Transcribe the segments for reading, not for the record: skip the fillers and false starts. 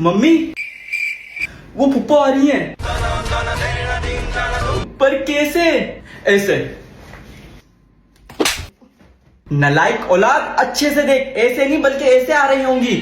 Mummy वो फुप्पो आ रही है। पर कैसे? ऐसे। नालायक औलाद, अच्छे से देख, ऐसे नहीं बल्कि ऐसे आ रही होंगी।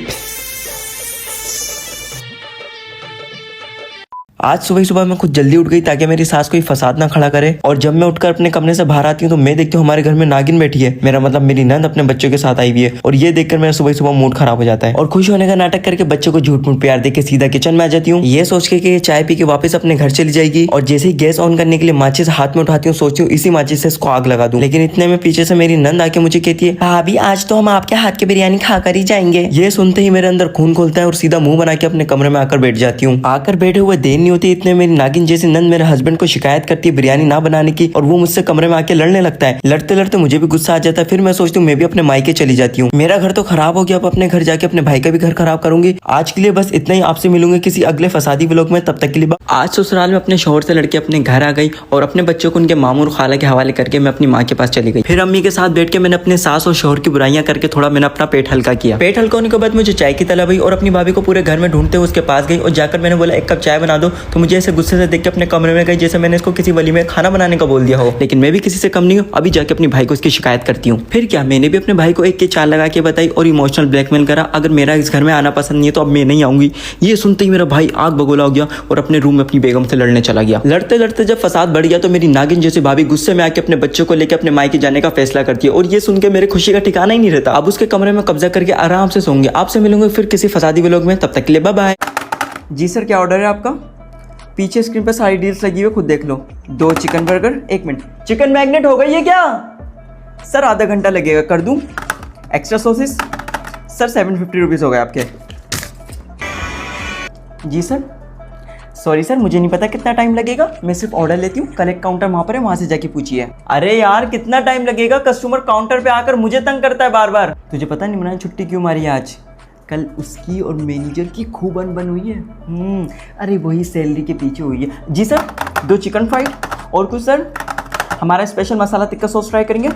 आज सुबह सुबह मैं खुद जल्दी उठ गई ताकि मेरी सास कोई फसाद ना खड़ा करे। और जब मैं उठकर अपने कमरे से बाहर आती हूँ तो मैं देखती हूँ हमारे घर में नागिन बैठी है। मेरा मतलब मेरी नंद अपने बच्चों के साथ आई हुई है। और ये देखकर मेरा सुबह सुबह मूड खराब हो जाता है और खुश होने का नाटक करके बच्चों को झूठ मूठ प्यार देके सीधा किचन में आ जाती हूँ, ये सोच के कि चाय पी के वापस अपने घर चली जाएगी। और जैसे ही गैस ऑन करने के लिए माचिस हाथ में उठाती हूँ, सोचती हूँ इसी माचिस से इसको आग लगा दूं। लेकिन इतने में पीछे से मेरी नंद आके मुझे कहती है, भाभी आज तो हम आपके हाथ की बिरयानी खाकर ही जाएंगे। ये सुनते ही मेरे अंदर खून खोलता है और सीधा मुंह बना के अपने कमरे में आकर बैठ जाती हूँ। आकर बैठे हुए देर नहीं होती, इतने मेरी नागिन जैसी नंद मेरे हस्बैंड को शिकायत करती है बिरयानी ना बनाने की और वो मुझसे कमरे में आके लड़ने लगता है। लड़ते लड़ते मुझे भी गुस्सा आ जाता है। फिर मैं सोचती हूँ मैं भी अपने मायके चली जाती हूँ। मेरा घर तो खराब हो गया, अब अपने घर जाके अपने भाई का भी घर खराब करूंगी। आज के लिए बस इतना ही। आपसे मिलूंगी किसी अगले फसादी व्लॉग में, तब तक के लिए आज ससुराल में अपने शौहर से लड़के अपने घर आ गई और अपने बच्चों को उनके मामू और खाला के हवाले करके मैं अपनी माँ के पास चली गई। फिर अम्मी के साथ बैठ के मैंने अपने सास और शौहर की बुराइयां करके थोड़ा मैंने अपना पेट हल्का किया। पेट हल्का होने के बाद मुझे चाय की तलब हुई और अपनी भाभी को पूरे घर में ढूंढते हुए उसके पास गई और जाकर मैंने बोला एक कप चाय बना दो। तो मुझे ऐसे गुस्से से देख के अपने कमरे में गई जैसे मैंने इसको किसी वली में खाना बनाने का बोल दिया हो। लेकिन मैं भी किसी से कम नहीं हूँ, अभी जाके अपनी भाई को इसकी शिकायत करती हूँ। फिर क्या, मैंने भी अपने भाई को एक के चाल लगा के बताई और इमोशनल ब्लैकमेल करा, अगर मेरा इस घर में आना पसंद नहीं है तो अब मैं नहीं आऊंगी। ये सुनते ही मेरा भाई आग बगोला हो गया और अपने रूम में अपनी बेगम से लड़ने चला गया। लड़ते लड़ते जब फसाद बढ़ गया तो मेरी नागिन जैसी भाभी गुस्से में आके अपने बच्चों को लेकर अपने मायके जाने का फैसला करती है और ये सुन के मेरे खुशी का ठिकाना ही नहीं रहता। अब उसके कमरे में कब्जा करके आराम से सोंगे। आपसे मिलूंगे फिर किसी फसादी व्लॉग में, तब तक के लिए बाय बाय। जी सर, क्या ऑर्डर है आपका? पीछे स्क्रीन पर सारी डील्स लगी हुई, खुद देख लो। 2 chicken burger. 1 minute, chicken magnet हो गई है क्या? सर आधा घंटा लगेगा, कर दूं? एक्स्ट्रा सोसिस? सर 750 रुपीज़ हो गए आपके। जी सर, सॉरी सर, मुझे नहीं पता कितना टाइम लगेगा, मैं सिर्फ ऑर्डर लेती हूँ। कलेक्ट काउंटर वहाँ पर है, वहाँ से जाके पूछिए। अरे यार कितना टाइम लगेगा? कस्टमर काउंटर पे आकर मुझे तंग करता है बार बार। तुझे पता नहीं मैंने छुट्टी क्यों मारी आज? कल उसकी और मैनेजर की खूब अनबन हुई है। अरे वही सैलरी के पीछे हुई है। जी सर, 2 चिकन फ्राइड और कुछ सर? हमारा स्पेशल मसाला टिक्का सॉस ट्राई करेंगे।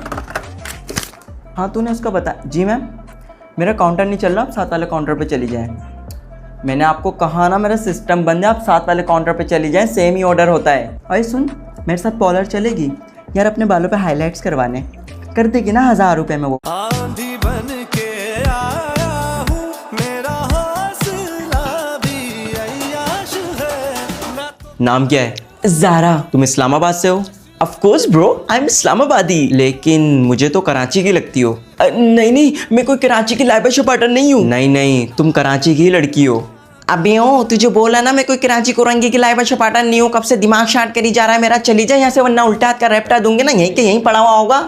हाँ तूने उसका बता। जी मैम, मेरा काउंटर नहीं चल रहा, आप साथ वाले काउंटर पे चली जाएं। मैंने आपको कहा ना मेरा सिस्टम बंद है, आप साथ वाले काउंटर पे चली जाएं, सेम ही ऑर्डर होता है। अरे सुन, मेरे साथ पॉलर चलेगी यार, अपने बालों पे हाईलाइट्स करवाने, कर देगी ना 1000 रुपये में वो। नाम क्या है? ज़ारा। तुम इस्लामाबाद से हो? Of course bro, I am Islamabadi. लेकिन मुझे तो कराची की लगती हो। नहीं नहीं, मैं कोई कराची की लाइबा शपाटन नहीं हूँ। नहीं नहीं, तुम कराची की लड़की हो। अबे ओ, तुझे बोला ना मैं कोई कराची कोरंगी की लाइबा शपाटन नहीं हूँ। कब से दिमाग शार्ट करी जा रहा है मेरा? चली जा यहाँ से, वरना उल्टा हाथ का रेपटा दूंगे ना, यहीं के यहीं पड़ा हुआ होगा।